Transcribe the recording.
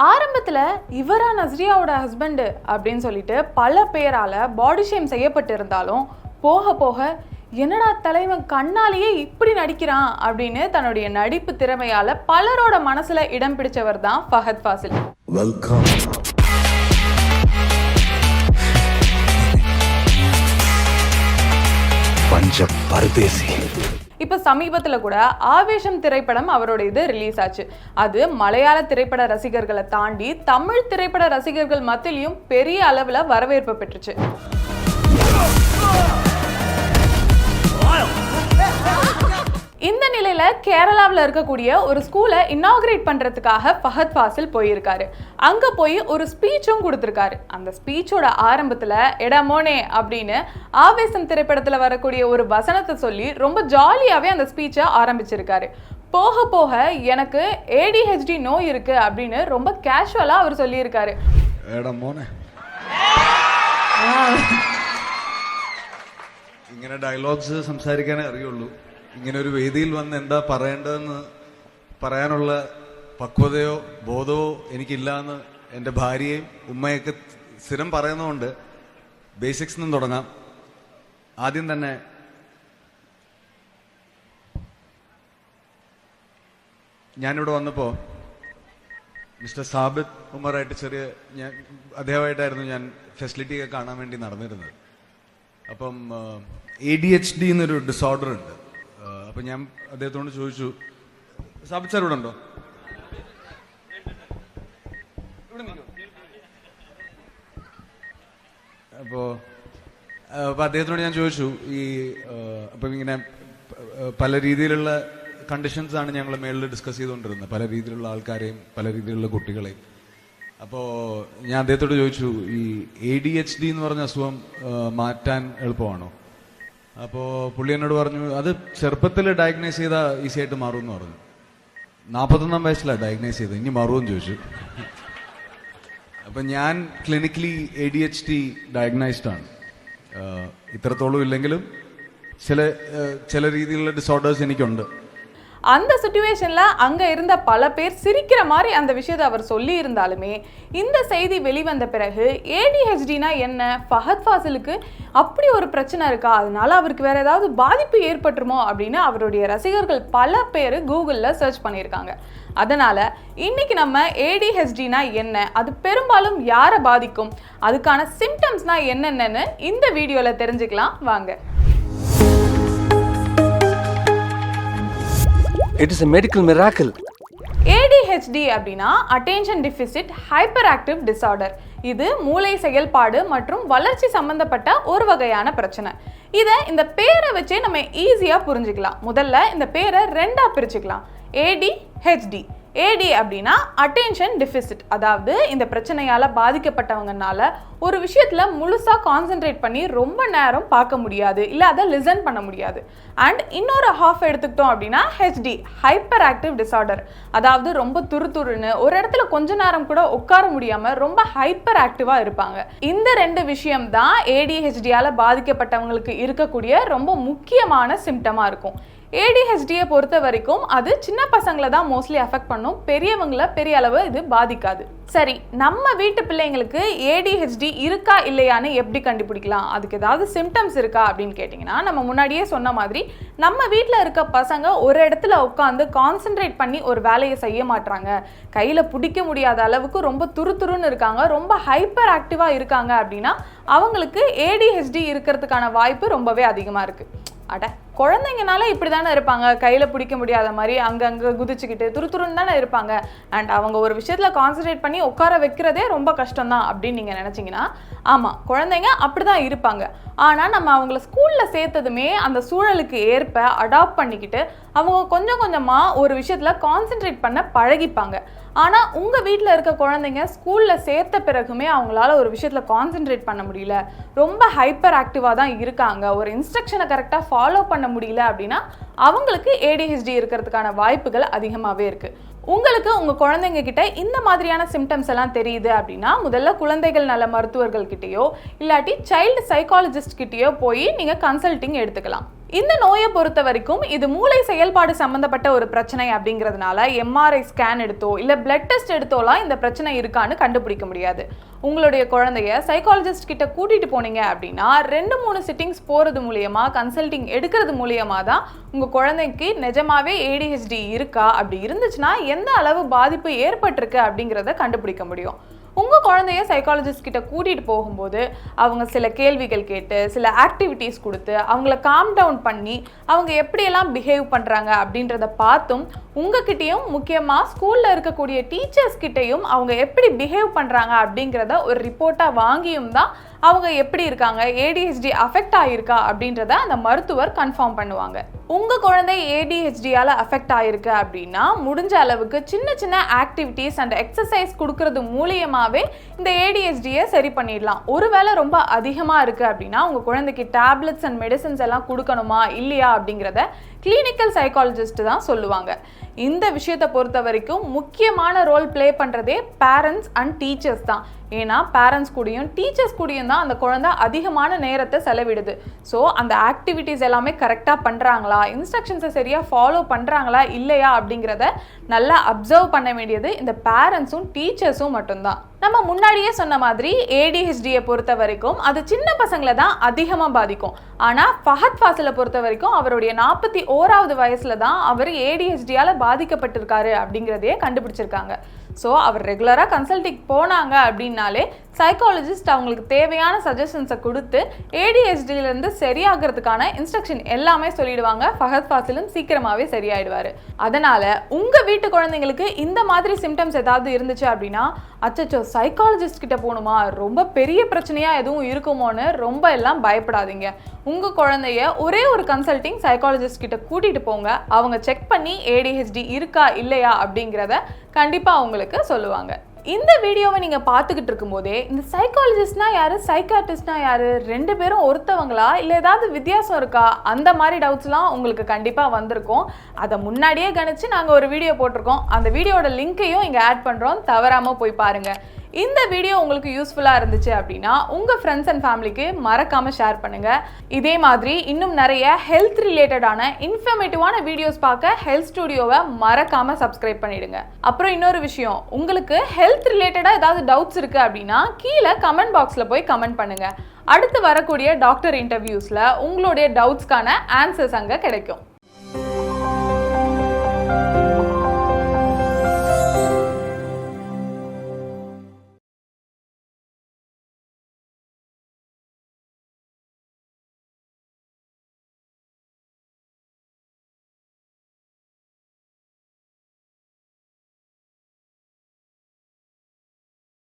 ஆரம்பத்தில் இவரா நஸ்ரியாவோட ஹஸ்பண்டு அப்படின்னு சொல்லிட்டு பல பேரால் பாடி ஷேம் செய்யப்பட்டிருந்தாலும் போக போக என்னடா தலைவன் கண்ணாலேயே இப்படி நடிக்கிறான் அப்படின்னு தன்னுடைய நடிப்பு திறமையால் பலரோட மனசுல இடம் பிடிச்சவர் தான் ஃபஹத் ஃபாசில். வெல்கம். இப்போ சமீபத்தில் கூட ஆவேசம் திரைப்படம் அவரோட இது ரிலீஸ் ஆச்சு. அது மலையாள திரைப்பட ரசிகர்களை தாண்டி தமிழ் திரைப்பட ரசிகர்கள் மத்தியிலும் பெரிய அளவில் வரவேற்பு பெற்றுச்சு. இந்த நிலையில கேரளாவில் இருக்கக்கூடிய ஒரு ஸ்கூலை இன்னாகிரேட் பண்றதுக்காக ஃபஹத் ஃபாசில் போயிருக்காரு. அங்க போய் ஒரு ஸ்பீச்சும் கொடுத்திருக்காரு. அந்த ஸ்பீச்சோட ஆரம்பத்துல எடமோனே அப்படின்னு ஆவேசம் திரைப்படத்துல வரக்கூடிய ஒரு வசனத்தை சொல்லி ரொம்ப ஜாலியாவே அந்த ஸ்பீச்சை ஆரம்பிச்சிருக்காரு. போக போக எனக்கு ADHD நோய் இருக்கு அப்படின்னு ரொம்ப கேஷுவலா அவர் சொல்லியிருக்காரு. ഇങ്ങനെ ഡയലോഗ്സ് സംസാരിക്കാനേ അറിയുള്ളൂ. ഇങ്ങനെ ഒരു വേദിയിൽ വന്ന് എന്താ പറയേണ്ടതെന്ന് പറയാനുള്ള പക്വതയോ ബോധമോ എനിക്കില്ല എന്ന് എൻ്റെ ഭാര്യയും ഉമ്മയൊക്കെ സ്ഥിരം പറയുന്നതുകൊണ്ട് ബേസിക്സ് നിന്നും തുടങ്ങാം. ആദ്യം തന്നെ ഞാനിവിടെ വന്നപ്പോൾ മിസ്റ്റർ സാബിത് ഉമറായിട്ട് അദ്ദേഹമായിട്ടായിരുന്നു ഞാൻ ഫെസിലിറ്റിയൊക്കെ കാണാൻ വേണ്ടി നടന്നിരുന്നത്. അപ്പം ADHD എന്നൊരു ഡിസോർഡർ ഉണ്ട്. അപ്പം ഞാൻ അദ്ദേഹത്തോട് ചോദിച്ചു, സാബിത് സാർ ഇവിടെ ഉണ്ടോ? അപ്പോൾ അദ്ദേഹത്തോട് ഞാൻ ചോദിച്ചു, അപ്പം ഇങ്ങനെ പല രീതിയിലുള്ള കണ്ടീഷൻസ് ആണ് ഞങ്ങൾ മേളിൽ ഡിസ്കസ് ചെയ്തുകൊണ്ടിരുന്നത്, പല രീതിയിലുള്ള ആൾക്കാരെയും പല രീതിയിലുള്ള കുട്ടികളെയും. അപ്പോൾ ഞാൻ അദ്ദേഹത്തോട് ചോദിച്ചു, ഈ ADHD എന്ന് പറഞ്ഞ അസുഖം മാറ്റാൻ എളുപ്പമാണോ? അപ്പോൾ പുള്ളി എന്നോട് പറഞ്ഞു, അത് ചെറുപ്പത്തിൽ ഡയഗ്നൈസ് ചെയ്താൽ ഈസി ആയിട്ട് മാറും എന്ന് പറഞ്ഞു. 41 വയസ്സിലാണ് ഡയഗ്നൈസ് ചെയ്തത്, ഇനി മാറുമെന്ന് ചോദിച്ചു. അപ്പം ഞാൻ ക്ലിനിക്കലി ADHD ഡയഗ്നൈസ്ഡ് ആണ്. ഇത്രത്തോളം ഇല്ലെങ്കിലും ചില രീതിയിലുള്ള ഡിസോർഡേഴ്സ് എനിക്കുണ്ട്. அந்த சிச்சுவேஷன்ல அங்க இருந்த பல பேர் சிரிக்கிற மாதிரி அந்த விஷயத்தை அவர் சொல்லி இருந்தாலுமே இந்த செய்தி வெளிவந்த பிறகு ADHDனா என்ன, ஃபஹத் ஃபாசிலுக்கு அப்படி ஒரு பிரச்சனை இருக்கா, அதனால அவருக்கு வேற ஏதாவது பாதிப்பு ஏற்பட்டுருமோ அப்படின்னு அவருடைய ரசிகர்கள் பல பேர் கூகுளில் சர்ச் பண்ணியிருக்காங்க. அதனால இன்னைக்கு நம்ம ADHDனா என்ன, அது பெரும்பாலும் யாரை பாதிக்கும், அதுக்கான சிம்டம்ஸ்னா என்னென்னு இந்த வீடியோல தெரிஞ்சுக்கலாம் வாங்க. It is a medical miracle. ADHD அப்படின்னா attention deficit hyper active disorder. இது மூளை செயல்பாடு மற்றும் வளர்ச்சி சம்பந்தப்பட்ட ஒரு வகையான பிரச்சனை. இதை இந்த பேரை வச்சே நம்ம ஈஸியா புரிஞ்சுக்கலாம். முதல்ல இந்த பேரை ரெண்டா பிரிச்சுக்கலாம். ADHD. AD அப்படின்னா அட்டென்ஷன் டெஃபிசிட், அதாவது இந்த பிரச்சனையால் பாதிக்கப்பட்டவங்கனால ஒரு விஷயத்தில் முழுசாக கான்சென்ட்ரேட் பண்ணி ரொம்ப நேரம் பார்க்க முடியாது, இல்லை அதை லிசன் பண்ண முடியாது. அண்ட் இன்னொரு ஹாஃப் எடுத்துக்கிட்டோம் அப்படின்னா HD ஹைப்பர் ஆக்டிவ் டிசார்டர், அதாவது ரொம்ப துருதுருன்னு ஒரு இடத்துல கொஞ்ச நேரம் கூட உட்கார முடியாமல் ரொம்ப ஹைப்பர் ஆக்டிவாக இருப்பாங்க. இந்த ரெண்டு விஷயம் தான் ADHDயால் பாதிக்கப்பட்டவங்களுக்கு இருக்கக்கூடிய ரொம்ப முக்கியமான சிம்டமாக இருக்கும். ADHDயை பொறுத்த வரைக்கும் அது சின்ன பசங்களை தான் மோஸ்ட்லி அஃபெக்ட் பண்ணும், பெரியவங்களை பெரிய அளவு இது பாதிக்காது. சரி, நம்ம வீட்டு பிள்ளைங்களுக்கு ADHD இருக்கா இல்லையான்னு எப்படி கண்டுபிடிக்கலாம், அதுக்கு ஏதாவது சிம்டம்ஸ் இருக்கா அப்படின்னு கேட்டிங்கன்னா, நம்ம முன்னாடியே சொன்ன மாதிரி நம்ம வீட்டில் இருக்க பசங்க ஒரு இடத்துல உட்காந்து கான்சென்ட்ரேட் பண்ணி ஒரு வேலையை செய்ய மாட்டாங்க, கையில் பிடிக்க முடியாத அளவுக்கு ரொம்ப துருதுருன்னு இருக்காங்க, ரொம்ப ஹைப்பர் ஆக்டிவாக இருக்காங்க அப்படின்னா அவங்களுக்கு ADHD இருக்கிறதுக்கான வாய்ப்பு ரொம்பவே அதிகமாக இருக்குது. அட, குழந்தைங்கனால இப்படி தானே இருப்பாங்க, கையில் பிடிக்க முடியாத மாதிரி அங்கங்கே குதிச்சுக்கிட்டு துருதுருன்னு தானே இருப்பாங்க, அண்ட் அவங்க ஒரு விஷயத்தில் கான்சன்ட்ரேட் பண்ணி உட்கார வைக்கிறதே ரொம்ப கஷ்டம்தான் அப்படின்னு நீங்கள் நினச்சிங்கன்னா, ஆமாம், குழந்தைங்க அப்படி தான் இருப்பாங்க. ஆனால் நம்ம அவங்கள ஸ்கூலில் சேர்த்ததுமே அந்த சூழலுக்கு ஏற்ப அடாப்ட் பண்ணிக்கிட்டு அவங்க கொஞ்சம் கொஞ்சமாக ஒரு விஷயத்தில் கான்சன்ட்ரேட் பண்ண பழகிப்பாங்க. ஆனால் உங்கள் வீட்டில் இருக்க குழந்தைங்க ஸ்கூலில் சேர்த்த பிறகுமே அவங்களால ஒரு விஷயத்தில் கான்சென்ட்ரேட் பண்ண முடியல, ரொம்ப ஹைப்பர் ஆக்டிவாக தான் இருக்காங்க, ஒரு இன்ஸ்ட்ரக்ஷனை கரெக்டாக ஃபாலோ பண்ண முடியல அப்படின்னா அவங்களுக்கு ADHD இருக்கிறதுக்கான வாய்ப்புகள் அதிகமாகவே இருக்குது. உங்களுக்கு உங்கள் குழந்தைங்க கிட்ட இந்த மாதிரியான சிம்டம்ஸ் எல்லாம் தெரியுது அப்படின்னா முதல்ல குழந்தைகள் நல மருத்துவர்கள் கிட்டேயோ இல்லாட்டி சைல்டு சைக்காலஜிஸ்ட் கிட்டேயோ போய் நீங்கள் கன்சல்டிங் எடுத்துக்கலாம். இந்த நோயை பொறுத்த வரைக்கும் இது மூளை செயல்பாடு சம்பந்தப்பட்ட ஒரு பிரச்சனை அப்படிங்கிறதுனால எம்ஆர்ஐ ஸ்கேன் எடுத்தோ இல்லை பிளட் டெஸ்ட் எடுத்தோலாம் இந்த பிரச்சனை இருக்கான்னு கண்டுபிடிக்க முடியாது. உங்களுடைய குழந்தைய சைக்காலஜிஸ்ட் கிட்ட கூட்டிட்டு போனீங்க அப்படின்னா 2-3 சிட்டிங்ஸ் போறது மூலியமா, கன்சல்டிங் எடுக்கிறது மூலியமா தான் உங்க குழந்தைக்கு நிஜமாவே ADHD இருக்கா, அப்படி இருந்துச்சுன்னா எந்த அளவு பாதிப்பு ஏற்பட்டிருக்கு அப்படிங்கிறத கண்டுபிடிக்க முடியும். உங்க குழந்தைய சைக்காலஜிஸ்ட் கிட்ட கூட்டிட்டு போகும்போது அவங்க சில கேள்விகள் கேட்டு, சில ஆக்டிவிட்டீஸ் கொடுத்து, அவங்கள காம் டவுன் பண்ணி அவங்க எப்படியெல்லாம் பிஹேவ் பண்றாங்க அப்படின்றத பார்த்தும், உங்ககிட்டயும் முக்கியமா ஸ்கூல்ல இருக்கக்கூடிய டீச்சர்ஸ் கிட்டையும் அவங்க எப்படி பிஹேவ் பண்றாங்க அப்படிங்கிறத ஒரு ரிப்போர்ட்டா வாங்கியும் தான் அவங்க எப்படி இருக்காங்க, ADHD அஃபெக்ட் ஆகிருக்கா அப்படின்றத அந்த மருத்துவர் கன்ஃபார்ம் பண்ணுவாங்க. உங்க குழந்தை ADHDயால அஃபெக்ட் ஆகிருக்கு அப்படின்னா முடிஞ்ச அளவுக்கு சின்ன சின்ன ஆக்டிவிட்டீஸ் அண்ட் எக்ஸசைஸ் கொடுக்கறது மூலியமாவே இந்த ADHDயை சரி பண்ணிடலாம். ஒருவேளை ரொம்ப அதிகமாக இருக்கு அப்படின்னா உங்க குழந்தைக்கு டேப்லெட்ஸ் அண்ட் மெடிசன்ஸ் எல்லாம் கொடுக்கணுமா இல்லையா அப்படிங்கிறத கிளினிக்கல் சைக்காலஜிஸ்ட் தான் சொல்லுவாங்க. இந்த விஷயத்தை பொறுத்த வரைக்கும் முக்கியமான ரோல் பிளே பண்ணுறதே பேரண்ட்ஸ் அண்ட் டீச்சர்ஸ் தான். ஏன்னா பேரண்ட்ஸ் கூடயும் டீச்சர்ஸ் கூடயும் தான் அந்த குழந்தை அதிகமான நேரத்தை செலவிடுது. ஸோ அந்த ஆக்டிவிட்டீஸ் எல்லாமே கரெக்டாக பண்ணுறாங்களா, இன்ஸ்ட்ரக்ஷன்ஸை சரியாக ஃபாலோ பண்ணுறாங்களா இல்லையா அப்படிங்கிறத நல்லா அப்சர்வ் பண்ண வேண்டியது இந்த பேரண்ட்ஸும் டீச்சர்ஸும் மட்டும்தான். நம்ம முன்னாடியே சொன்ன மாதிரி ADHDயை பொறுத்த வரைக்கும் அது சின்ன பசங்களை தான் அதிகமாக பாதிக்கும். ஆனால் ஃபஹத் ஃபாசிலை பொறுத்த வரைக்கும் அவருடைய 41வது வயசுல தான் அவர் ADHDயால் பாதிக்கப்பட்டிருக்காரு அப்படிங்கிறதையே கண்டுபிடிச்சிருக்காங்க. ஸோ அவர் ரெகுலராக கன்சல்டிங் போனாங்க அப்படின்னாலே சைக்காலஜிஸ்ட் அவங்களுக்கு தேவையான சஜஷன்ஸை கொடுத்து ADHDலேருந்து சரியாகிறதுக்கான இன்ஸ்ட்ரக்ஷன் எல்லாமே சொல்லிடுவாங்க. ஃபஹத் ஃபாசிலும் சீக்கிரமாகவே சரியாயிடுவார். அதனால் உங்கள் வீட்டு குழந்தைங்களுக்கு இந்த மாதிரி சிம்டம்ஸ் ஏதாவது இருந்துச்சு அப்படின்னா, அச்சச்சோ சைக்காலஜிஸ்ட் கிட்ட போகணுமா, ரொம்ப பெரிய பிரச்சனையாக எதுவும் இருக்குமோன்னு ரொம்ப எல்லாம் பயப்படாதீங்க. உங்கள் குழந்தைய ஒரே ஒரு கன்சல்டிங் சைக்காலஜிஸ்ட் கிட்ட கூட்டிகிட்டு போங்க. அவங்க செக் பண்ணி ADHD இருக்கா இல்லையா அப்படிங்கிறத கண்டிப்பாக உங்களுக்கு சொல்லுவாங்க. இந்த வீடியோவை நீங்கள் பார்த்துக்கிட்டு இருக்கும்போதே இந்த சைக்காலஜிஸ்ட்னா யாரு, சைக்காட்ரிஸ்ட்னா யாரு, 2 பேரும் ஒருத்தவங்களா இல்லை ஏதாவது வித்தியாசம் இருக்கா, அந்த மாதிரி டவுட்ஸ்லாம் உங்களுக்கு கண்டிப்பாக வந்திருக்கும். அதை முன்னாடியே கணிச்சு நாங்கள் ஒரு வீடியோ போட்டிருக்கோம். அந்த வீடியோட லிங்க்கையும் இங்கே ஆட் பண்ணுறோம், தவறாமல் போய் பாருங்கள். இந்த வீடியோ உங்களுக்கு யூஸ்ஃபுல்லாக இருந்துச்சு அப்படின்னா உங்கள் ஃப்ரெண்ட்ஸ் அண்ட் ஃபேமிலிக்கு மறக்காமல் ஷேர் பண்ணுங்கள். இதே மாதிரி இன்னும் நிறைய ஹெல்த் ரிலேட்டடான இன்ஃபர்மேட்டிவான வீடியோஸ் பார்க்க ஹெல்த் ஸ்டுடியோவை மறக்காமல் சப்ஸ்கிரைப் பண்ணிடுங்க. அப்புறம் இன்னொரு விஷயம், உங்களுக்கு ஹெல்த் ரிலேட்டடாக ஏதாவது டவுட்ஸ் இருக்குது அப்படின்னா கீழே கமெண்ட் பாக்ஸில் போய் கமெண்ட் பண்ணுங்கள். அடுத்து வரக்கூடிய டாக்டர் இன்டர்வியூஸில் உங்களுடைய டவுட்ஸ்க்கான ஆன்சர்ஸ் அங்கே கிடைக்கும்.